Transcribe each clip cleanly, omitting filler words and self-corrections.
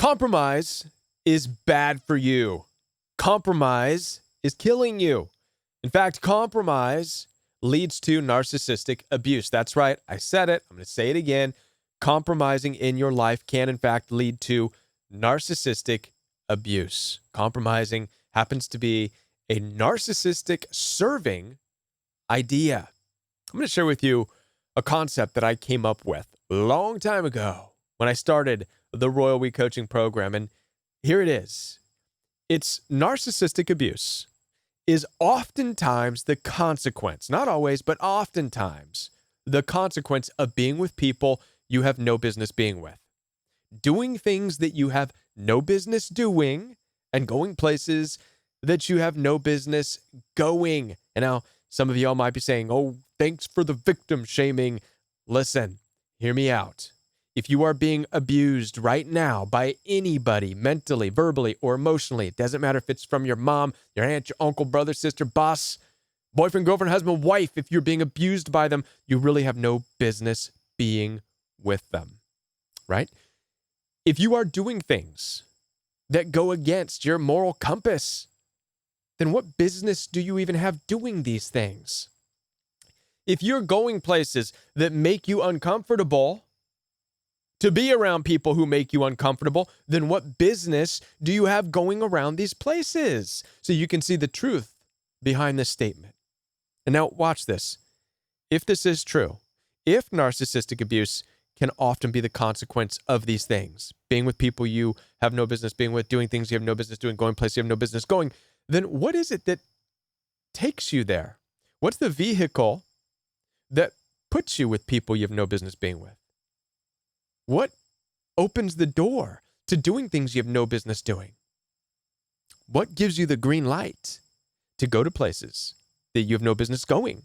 Compromise is bad for you. Compromise is killing you. In fact, compromise leads to narcissistic abuse. That's right. I said it. I'm going to say it again. Compromising in your life can, in fact, lead to narcissistic abuse. Compromising happens to be a narcissistic serving idea. I'm going to share with you a concept that I came up with a long time ago when I started the Royal We Coaching program. And here it is. It's narcissistic abuse is oftentimes the consequence, not always, but oftentimes the consequence of being with people you have no business being with. Doing things that you have no business doing and going places that you have no business going. And now some of y'all might be saying, oh, thanks for the victim shaming. Listen, hear me out. If you are being abused right now by anybody, mentally, verbally, or emotionally, it doesn't matter if it's from your mom, your aunt, your uncle, brother, sister, boss, boyfriend, girlfriend, husband, wife, if you're being abused by them, you really have no business being with them, right? If you are doing things that go against your moral compass, then what business do you even have doing these things? If you're going places that make you uncomfortable, to be around people who make you uncomfortable, then what business do you have going around these places? So you can see the truth behind this statement. And now watch this. If this is true, if narcissistic abuse can often be the consequence of these things, being with people you have no business being with, doing things you have no business doing, going places you have no business going, then what is it that takes you there? What's the vehicle that puts you with people you have no business being with? What opens the door to doing things you have no business doing? What gives you the green light to go to places that you have no business going?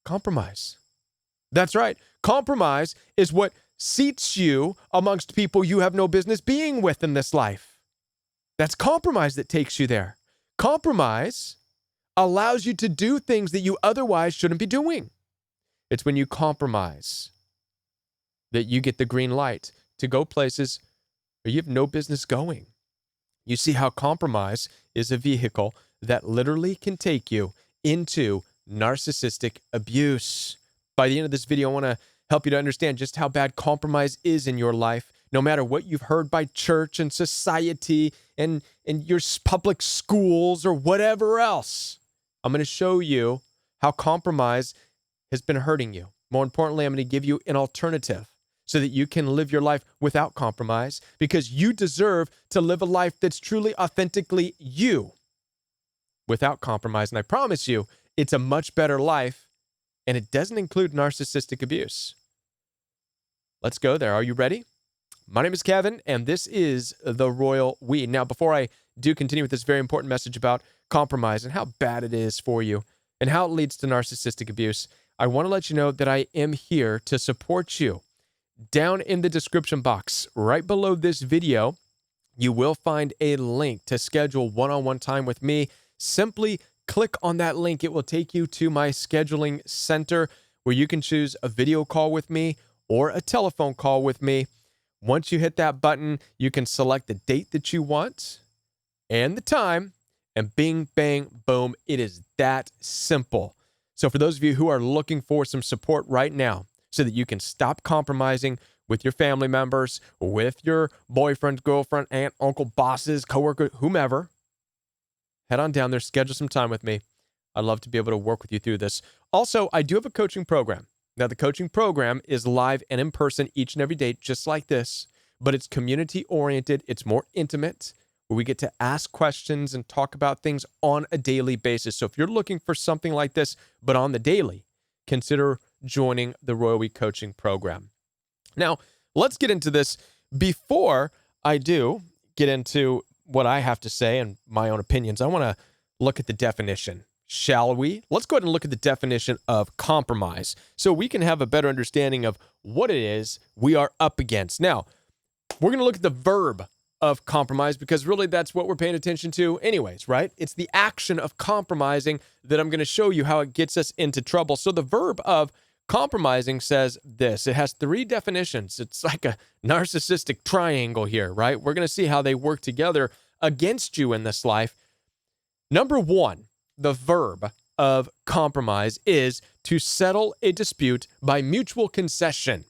Compromise. That's right. Compromise is what seats you amongst people you have no business being with in this life. That's compromise that takes you there. Compromise allows you to do things that you otherwise shouldn't be doing. It's when you compromise that you get the green light to go places where you have no business going. You see how compromise is a vehicle that literally can take you into narcissistic abuse. By the end of this video, I want to help you to understand just how bad compromise is in your life, no matter what you've heard by church and society and your public schools or whatever else. I'm going to show you how compromise has been hurting you. More importantly, I'm going to give you an alternative so that you can live your life without compromise, because you deserve to live a life that's truly, authentically you without compromise. And I promise you, it's a much better life, and it doesn't include narcissistic abuse. Let's go there. Are you ready? My name is Kevin, and this is the Royal We. Now, before I do continue with this very important message about compromise and how bad it is for you and how it leads to narcissistic abuse, I want to let you know that I am here to support you. Down in the description box, right below this video, you will find a link to schedule one-on-one time with me. Simply click on that link. It will take you to my scheduling center where you can choose a video call with me or a telephone call with me. Once you hit that button, you can select the date that you want and the time, and bing, bang, boom. It is that simple. So for those of you who are looking for some support right now so that you can stop compromising with your family members, with your boyfriend, girlfriend, aunt, uncle, bosses, coworker, whomever, head on down there, schedule some time with me. I'd love to be able to work with you through this. Also, I do have a coaching program. Now, the coaching program is live and in person each and every day, just like this, but it's community-oriented. It's more intimate, where we get to ask questions and talk about things on a daily basis. So if you're looking for something like this, but on the daily, consider joining the Royal We Coaching program. Now, let's get into this. Before I do get into what I have to say and my own opinions, I want to look at the definition. Shall we? Let's go ahead and look at the definition of compromise so we can have a better understanding of what it is we are up against. Now, we're going to look at the verb of compromise because really that's what we're paying attention to anyways, right? It's the action of compromising that I'm going to show you how it gets us into trouble. So the verb of Compromising says this. It has 3 definitions. It's like a narcissistic triangle here, right? We're going to see how they work together against you in this life. Number 1, the verb of compromise is to settle a dispute by mutual concession.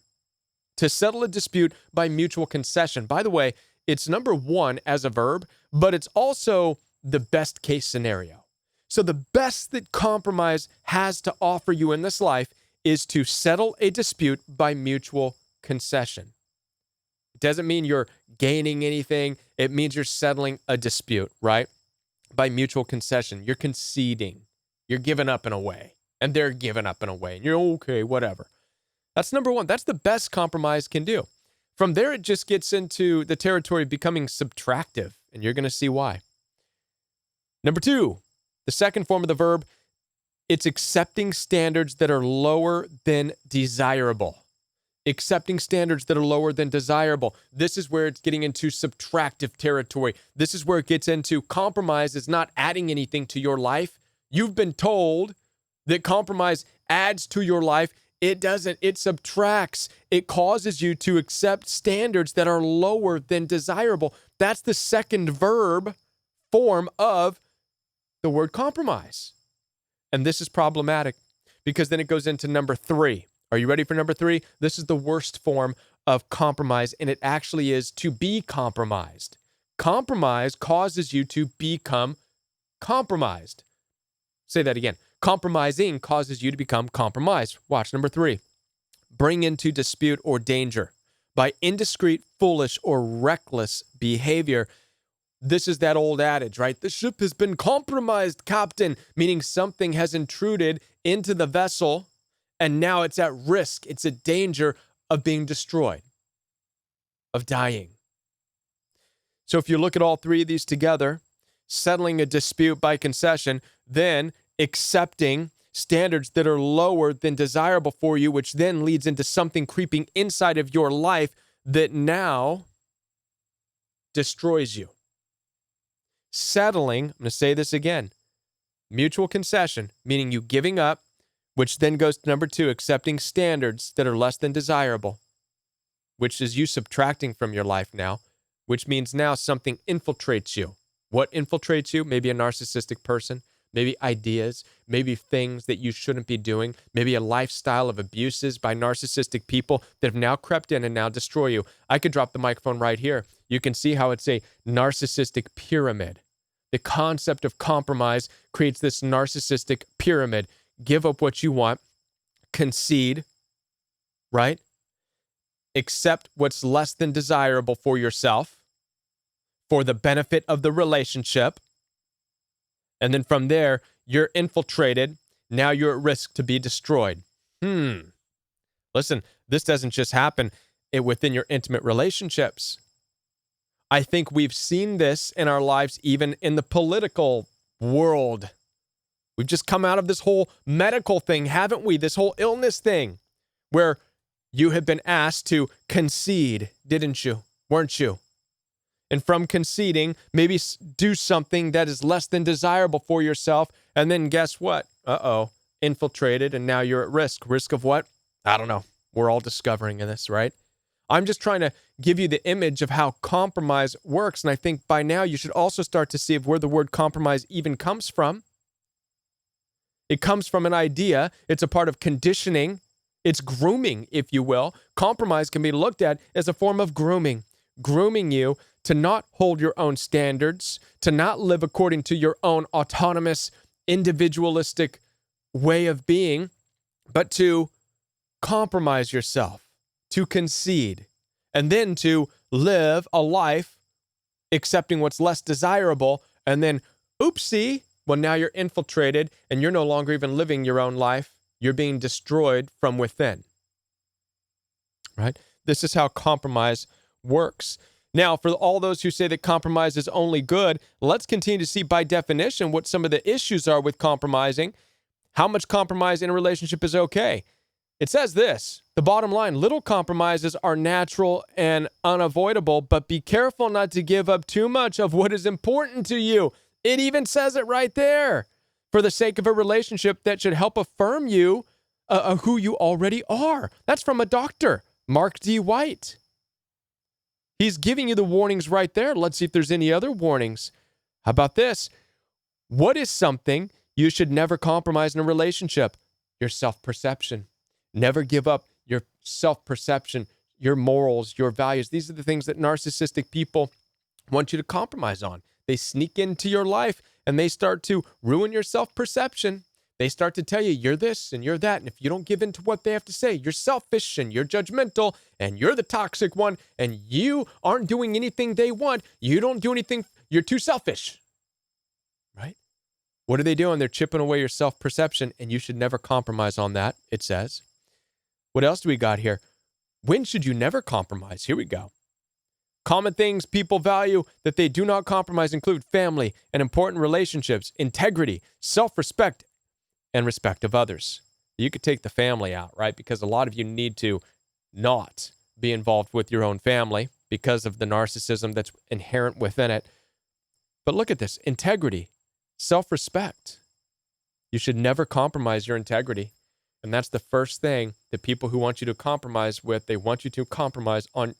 To settle a dispute by mutual concession. By the way, it's number 1 as a verb, but it's also the best case scenario. So the best that compromise has to offer you in this life is to settle a dispute by mutual concession. It doesn't mean you're gaining anything. It means you're settling a dispute, right? By mutual concession. You're conceding. You're giving up in a way. And they're giving up in a way. And you're okay, whatever. That's number 1. That's the best compromise can do. From there, it just gets into the territory of becoming subtractive. And you're going to see why. Number 2, the second form of the verb, it's accepting standards that are lower than desirable. Accepting standards that are lower than desirable. This is where it's getting into subtractive territory. This is where it gets into compromise is not adding anything to your life. You've been told that compromise adds to your life. It doesn't. It subtracts. It causes you to accept standards that are lower than desirable. That's the second verb form of the word compromise. And this is problematic because then it goes into number 3. Are you ready for number 3? This is the worst form of compromise, and it actually is to be compromised. Compromise causes you to become compromised. Say that again. Compromising causes you to become compromised. Watch number 3. Bring into dispute or danger by indiscreet, foolish, or reckless behavior. This is that old adage, right? The ship has been compromised, Captain, meaning something has intruded into the vessel and now it's at risk. It's a danger of being destroyed, of dying. So if you look at all 3 of these together, settling a dispute by concession, then accepting standards that are lower than desirable for you, which then leads into something creeping inside of your life that now destroys you. Settling, I'm going to say this again, mutual concession, meaning you giving up, which then goes to number 2, accepting standards that are less than desirable, which is you subtracting from your life now, which means now something infiltrates you. What infiltrates you? Maybe a narcissistic person, maybe ideas, maybe things that you shouldn't be doing, maybe a lifestyle of abuses by narcissistic people that have now crept in and now destroy you. I could drop the microphone right here. You can see how it's a narcissistic pyramid. The concept of compromise creates this narcissistic pyramid. Give up what you want, concede, right? Accept what's less than desirable for yourself, for the benefit of the relationship. And then from there, you're infiltrated. Now you're at risk to be destroyed. Listen, this doesn't just happen within your intimate relationships. I think we've seen this in our lives, even in the political world. We've just come out of this whole medical thing, haven't we? This whole illness thing where you have been asked to concede, didn't you? Weren't you? And from conceding, maybe do something that is less than desirable for yourself. And then guess what? Infiltrated. And now you're at risk. Risk of what? I don't know. We're all discovering this, right? I'm just trying to give you the image of how compromise works. And I think by now you should also start to see where the word compromise even comes from. It comes from an idea. It's a part of conditioning. It's grooming, if you will. Compromise can be looked at as a form of grooming. Grooming you to not hold your own standards, to not live according to your own autonomous, individualistic way of being, but to compromise yourself, to concede, and then to live a life accepting what's less desirable, and then, oopsie, well, now you're infiltrated, and you're no longer even living your own life. You're being destroyed from within, right? This is how compromise works. Now, for all those who say that compromise is only good, let's continue to see by definition what some of the issues are with compromising. How much compromise in a relationship is okay? It says this, the bottom line, little compromises are natural and unavoidable, but be careful not to give up too much of what is important to you. It even says it right there. For the sake of a relationship that should help affirm you, who you already are. That's from a doctor, Mark D. White. He's giving you the warnings right there. Let's see if there's any other warnings. How about this? What is something you should never compromise in a relationship? Your self-perception. Never give up your self-perception, your morals, your values. These are the things that narcissistic people want you to compromise on. They sneak into your life and they start to ruin your self-perception. They start to tell you you're this and you're that. And if you don't give in to what they have to say, you're selfish and you're judgmental and you're the toxic one and you aren't doing anything they want. You don't do anything. You're too selfish, right? What are they doing? They're chipping away your self-perception, and you should never compromise on that, it says. What else do we got here? When should you never compromise? Here we go. Common things people value that they do not compromise include family and important relationships, integrity, self-respect, and respect of others. You could take the family out, right? Because a lot of you need to not be involved with your own family because of the narcissism that's inherent within it. But look at this, integrity, self-respect. You should never compromise your integrity. And that's the first thing that people who want you to compromise with, they want you to compromise on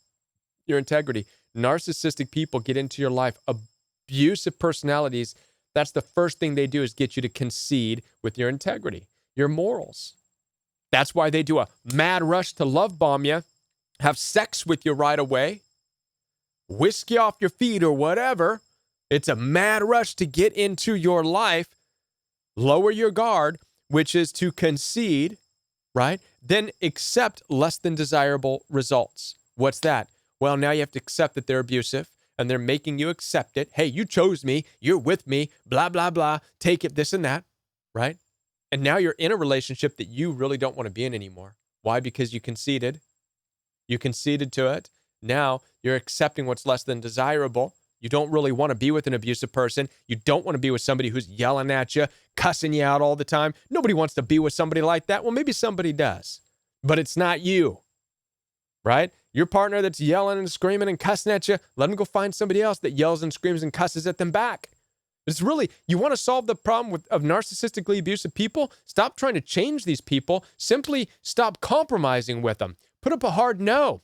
your integrity. Narcissistic people get into your life, abusive personalities. That's the first thing they do is get you to concede with your integrity, your morals. That's why they do a mad rush to love bomb you, have sex with you right away, whisk you off your feet or whatever. It's a mad rush to get into your life, lower your guard, which is to concede, right? Then accept less than desirable results. What's that? Well, now you have to accept that they're abusive and they're making you accept it. Hey, you chose me. You're with me. Blah, blah, blah. Take it, this and that, right? And now you're in a relationship that you really don't want to be in anymore. Why? Because you conceded. You conceded to it. Now you're accepting what's less than desirable. You don't really want to be with an abusive person. You don't want to be with somebody who's yelling at you, cussing you out all the time. Nobody wants to be with somebody like that. Well, maybe somebody does, but it's not you, right? Your partner that's yelling and screaming and cussing at you, let them go find somebody else that yells and screams and cusses at them back. It's really, you want to solve the problem of narcissistically abusive people? Stop trying to change these people. Simply stop compromising with them. Put up a hard no.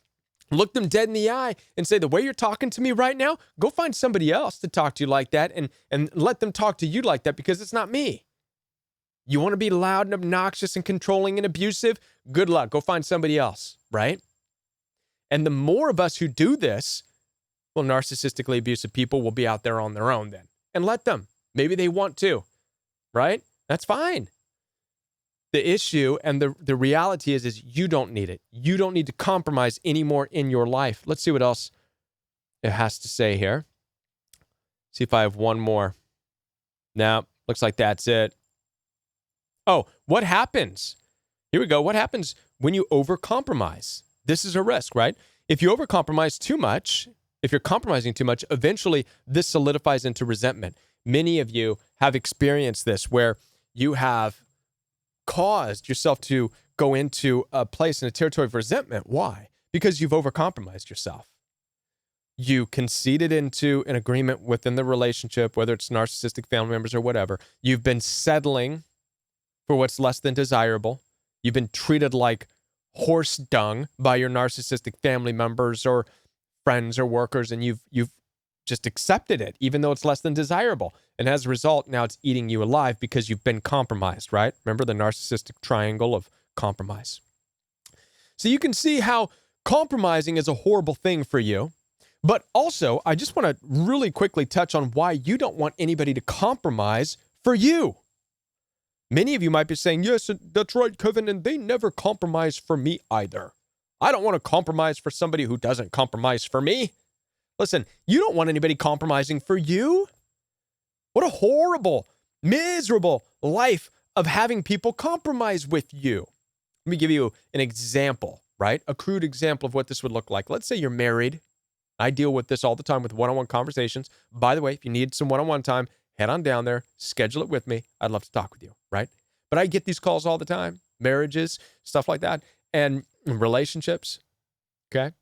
Look them dead in the eye and say, the way you're talking to me right now, go find somebody else to talk to you like that and let them talk to you like that because it's not me. You want to be loud and obnoxious and controlling and abusive? Good luck. Go find somebody else, right? And the more of us who do this, well, narcissistically abusive people will be out there on their own then. And let them. Maybe they want to, right? That's fine. The issue and the reality is you don't need it. You don't need to compromise anymore in your life. Let's see what else it has to say here. See if I have one more. No, looks like that's it. Oh, what happens? Here we go. What happens when you overcompromise? This is a risk, right? If you overcompromise too much, if you're compromising too much, eventually this solidifies into resentment. Many of you have experienced this where you have caused yourself to go into a place in a territory of resentment. Why? Because you've overcompromised yourself. You conceded into an agreement within the relationship, whether it's narcissistic family members or whatever. You've been settling for what's less than desirable. You've been treated like horse dung by your narcissistic family members or friends or workers, and you've just accepted it, even though it's less than desirable. And as a result, now it's eating you alive because you've been compromised, right? Remember the narcissistic triangle of compromise. So you can see how compromising is a horrible thing for you. But also, I just want to really quickly touch on why you don't want anybody to compromise for you. Many of you might be saying, yes, that's right, Kevin, and they never compromise for me either. I don't want to compromise for somebody who doesn't compromise for me. Listen, you don't want anybody compromising for you. What a horrible, miserable life of having people compromise with you. Let me give you an example, right? A crude example of what this would look like. Let's say you're married. I deal with this all the time with one-on-one conversations. By the way, if you need some one-on-one time, head on down there, schedule it with me. I'd love to talk with you, right? But I get these calls all the time, marriages, stuff like that, and relationships, okay,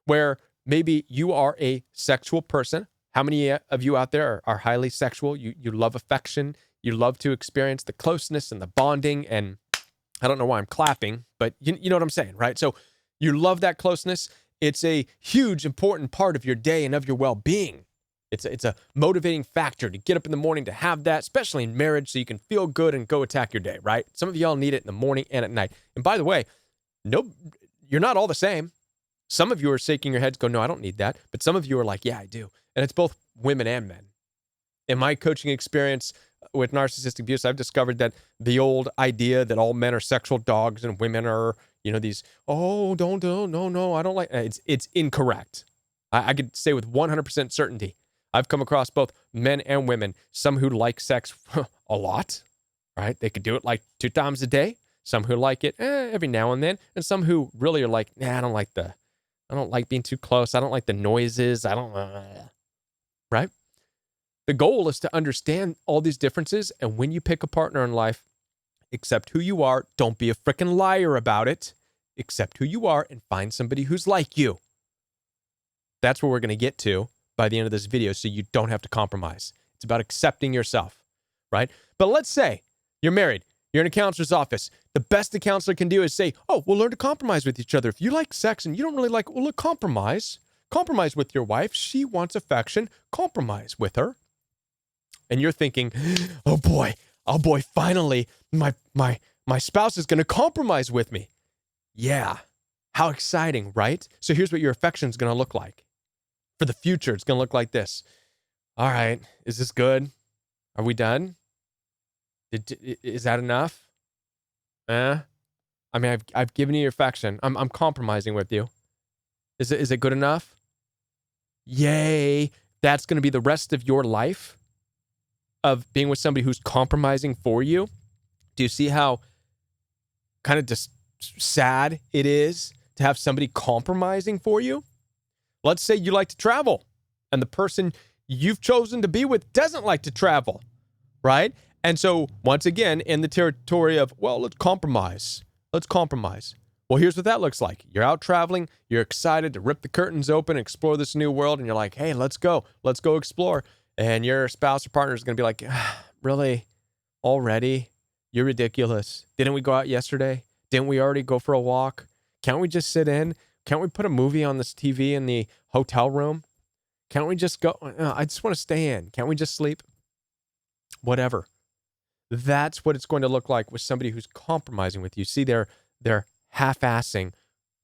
where maybe you are a sexual person. How many of you out there are highly sexual? You love affection. You love to experience the closeness and the bonding and I don't know why I'm clapping, but you know what I'm saying, right? So you love that closeness. It's a huge, important part of your day and of your well-being. It's a motivating factor to get up in the morning to have that, especially in marriage, so you can feel good and go attack your day, right? Some of y'all need it in the morning and at night. And by the way, no, you're not all the same. Some of you are shaking your heads, go, no, I don't need that. But some of you are like, yeah, I do. And it's both women and men. In my coaching experience with narcissistic abuse, I've discovered that the old idea that all men are sexual dogs and women are, these, oh, no, I don't like, it's incorrect. I could say with 100% certainty, I've come across both men and women, some who like sex a lot, right? They could do it like 2 times a day. Some who like it every now and then. And some who really are like, nah, I don't like being too close. I don't like the noises. Right? The goal is to understand all these differences. And when you pick a partner in life, accept who you are. Don't be a freaking liar about it. Accept who you are and find somebody who's like you. That's where we're going to get to by the end of this video, so you don't have to compromise. It's about accepting yourself, right? But let's say you're married. You're in a counselor's office. The best a counselor can do is say, oh, we'll learn to compromise with each other. If you like sex and you don't really like, well, look, compromise. Compromise with your wife. She wants affection. Compromise with her. And you're thinking, oh boy, finally, my spouse is going to compromise with me. Yeah. How exciting, right? So here's what your affection is going to look like. For the future, it's going to look like this. All right. Is this good? Are we done? Is that enough? I mean, I've given you your affection. I'm compromising with you. Is it good enough? Yay. That's going to be the rest of your life of being with somebody who's compromising for you. Do you see how kind of just sad it is to have somebody compromising for you? Let's say you like to travel and the person you've chosen to be with doesn't like to travel, right? And so once again, in the territory of, well, let's compromise. Well, here's what that looks like. You're out traveling. You're excited to rip the curtains open, explore this new world. And you're like, hey, let's go explore. And your spouse or partner is going to be like, really? Already? You're ridiculous. Didn't we go out yesterday? Didn't we already go for a walk? Can't we just sit in? Can't we put a movie on this TV in the hotel room? Can't we just go? I just want to stay in. Can't we just sleep? Whatever. That's what it's going to look like with somebody who's compromising with you. See, they're half-assing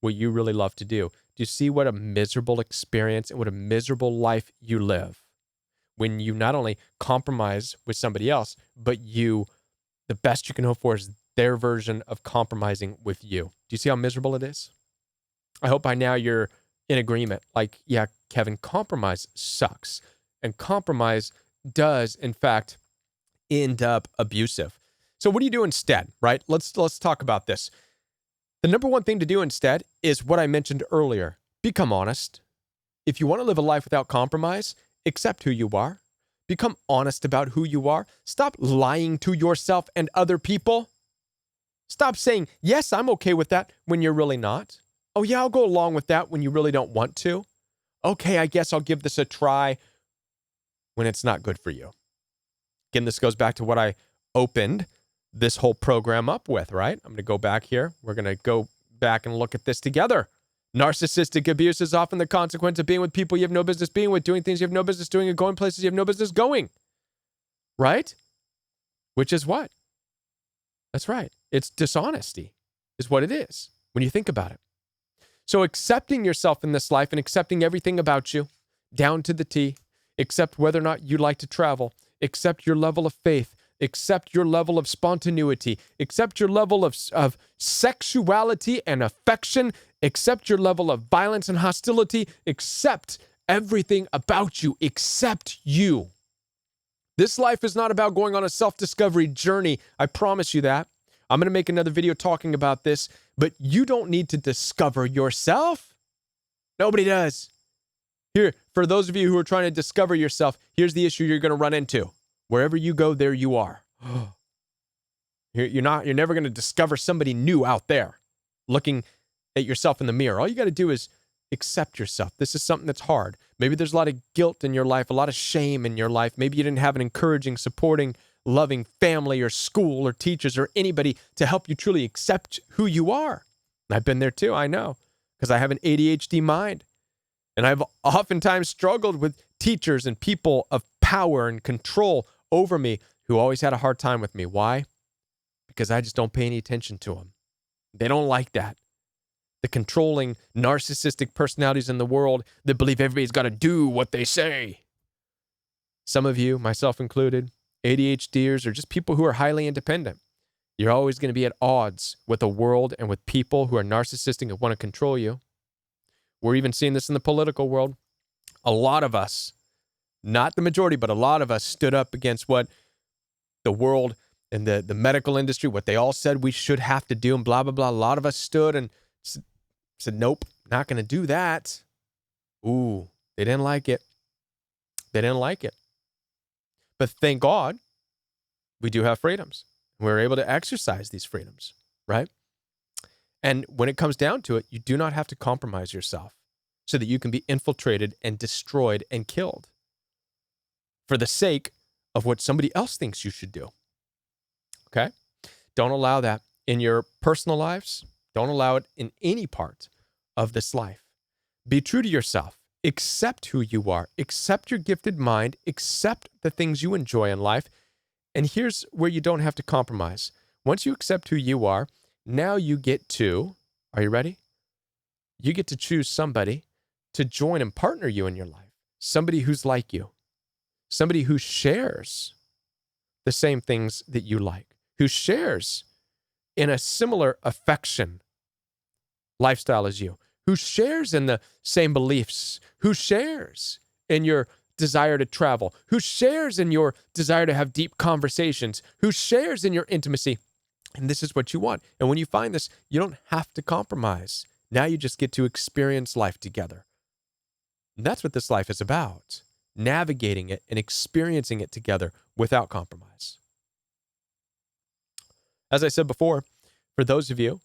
what you really love to do. Do you see what a miserable experience and what a miserable life you live when you not only compromise with somebody else, but the best you can hope for is their version of compromising with you. Do you see how miserable it is? I hope by now you're in agreement. Like, yeah, Kevin, compromise sucks. And compromise does, in fact, end up abusive. So what do you do instead, right? Let's talk about this. The number one thing to do instead is what I mentioned earlier. Become honest. If you want to live a life without compromise, accept who you are. Become honest about who you are. Stop lying to yourself and other people. Stop saying, yes, I'm okay with that when you're really not. Oh yeah, I'll go along with that when you really don't want to. Okay, I guess I'll give this a try when it's not good for you. Again, this goes back to what I opened this whole program up with, right? I'm going to go back here. We're going to go back and look at this together. Narcissistic abuse is often the consequence of being with people you have no business being with, doing things you have no business doing, and going places you have no business going. Right? Which is what? That's right. It's dishonesty is what it is when you think about it. So accepting yourself in this life and accepting everything about you, down to the T, accept whether or not you like to travel, accept your level of faith, accept your level of spontaneity, accept your level of sexuality and affection, accept your level of violence and hostility, accept everything about you, accept you. This life is not about going on a self-discovery journey. I promise you that. I'm going to make another video talking about this, but you don't need to discover yourself. Nobody does. Here, for those of you who are trying to discover yourself, here's the issue you're going to run into. Wherever you go, there you are. You're never going to discover somebody new out there looking at yourself in the mirror. All you got to do is accept yourself. This is something that's hard. Maybe there's a lot of guilt in your life, a lot of shame in your life. Maybe you didn't have an encouraging, supporting loving family or school or teachers or anybody to help you truly accept who you are. I've been there too, I know, because I have an ADHD mind. And I've oftentimes struggled with teachers and people of power and control over me who always had a hard time with me. Why? Because I just don't pay any attention to them. They don't like that. The controlling, narcissistic personalities in the world that believe everybody's got to do what they say. Some of you, myself included, ADHDers are just people who are highly independent. You're always going to be at odds with the world and with people who are narcissistic and want to control you. We're even seeing this in the political world. A lot of us, not the majority, but a lot of us stood up against what the world and the medical industry, what they all said we should have to do and blah, blah, blah. A lot of us stood and said, nope, not going to do that. Ooh, they didn't like it. They didn't like it. But thank God, we do have freedoms. We're able to exercise these freedoms, right? And when it comes down to it, you do not have to compromise yourself so that you can be infiltrated and destroyed and killed for the sake of what somebody else thinks you should do. Okay? Don't allow that in your personal lives. Don't allow it in any part of this life. Be true to yourself. Accept who you are. Accept your gifted mind. Accept the things you enjoy in life. And here's where you don't have to compromise. Once you accept who you are, now you get to, are you ready? You get to choose somebody to join and partner you in your life. Somebody who's like you. Somebody who shares the same things that you like. Who shares in a similar affection lifestyle as you. Who shares in the same beliefs. Who shares in your desire to travel, who shares in your desire to have deep conversations, who shares in your intimacy. And this is what you want. And when you find this, you don't have to compromise. Now you just get to experience life together. And that's what this life is about. Navigating it and experiencing it together without compromise. As I said before, for those of you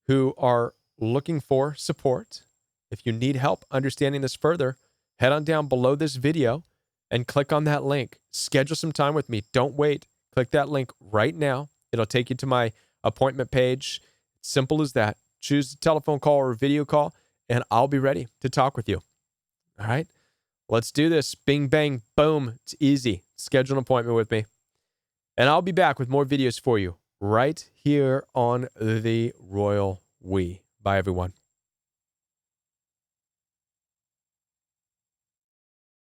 who are looking for support, if you need help understanding this further, head on down below this video and click on that link. Schedule some time with me. Don't wait. Click that link right now. It'll take you to my appointment page. Simple as that. Choose a telephone call or a video call, and I'll be ready to talk with you. All right? Let's do this. Bing, bang, boom. It's easy. Schedule an appointment with me. And I'll be back with more videos for you right here on the Royal We. Bye, everyone.